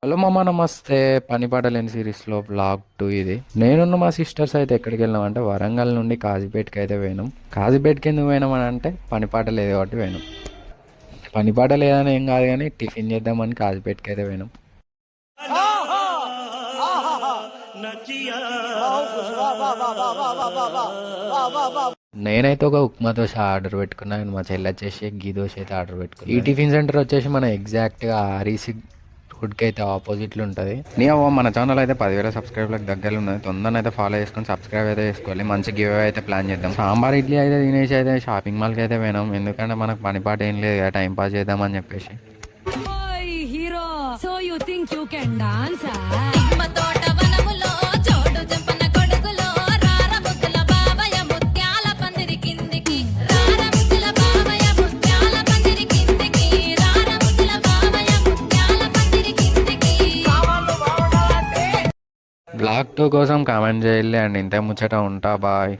Hello మామ నమస్తే. పని పాట లేని సిరీస్లో బ్లాగ్ 2 ఇది. నేనున్న మా సిస్టర్స్ అయితే ఎక్కడికి వెళ్ళామంటే వరంగల్ నుండి కాజీపేటకి అయితే పోయినాం. కాజీపేటకి ఎందుకు పోయినామని అంటే పని పాట లేదు కాబట్టి పోయినాం. పని పాట లేదని ఏం కాదు కానీ టిఫిన్ చేద్దామని కాజీపేటకి అయితే పోయినాం. నేనైతే ఒక ఉప్మా దోశ ఆర్డర్ పెట్టుకున్నాను. మా చెల్లి వచ్చేసి గీ దోశ అయితే ఆర్డర్ పెట్టుకున్నాను. ఈ టిఫిన్ సెంటర్ వచ్చేసి మన ఎగ్జాక్ట్గా ఆర్ఈసీ ఫుడ్కి అయితే ఆపోజిట్లో ఉంటుంది. మన ఛానల్ అయితే 10,000 సబ్స్క్రైబర్లకు దగ్గరలో ఉన్నది. తొందరగా అయితే ఫాలో చేసుకొని సబ్స్క్రైబ్ అయితే చేసుకోవాలి. మంచి గివ్ అవే అయితే ప్లాన్ చేద్దాం. సాంబార్ ఇడ్లీ అయితే తినేసి అయితే షాపింగ్ మాల్కి అయితే పోయినాం. ఎందుకంటే మనకు పని పాట ఏం లేదు కదా, టైం పాస్ చేద్దామని చెప్పేసి. Hero so you think you can dance blog 2 కోసం కామెంట్ చేయాలి. అండ్ ఇంత ముచ్చట ఉంటా బాయ్.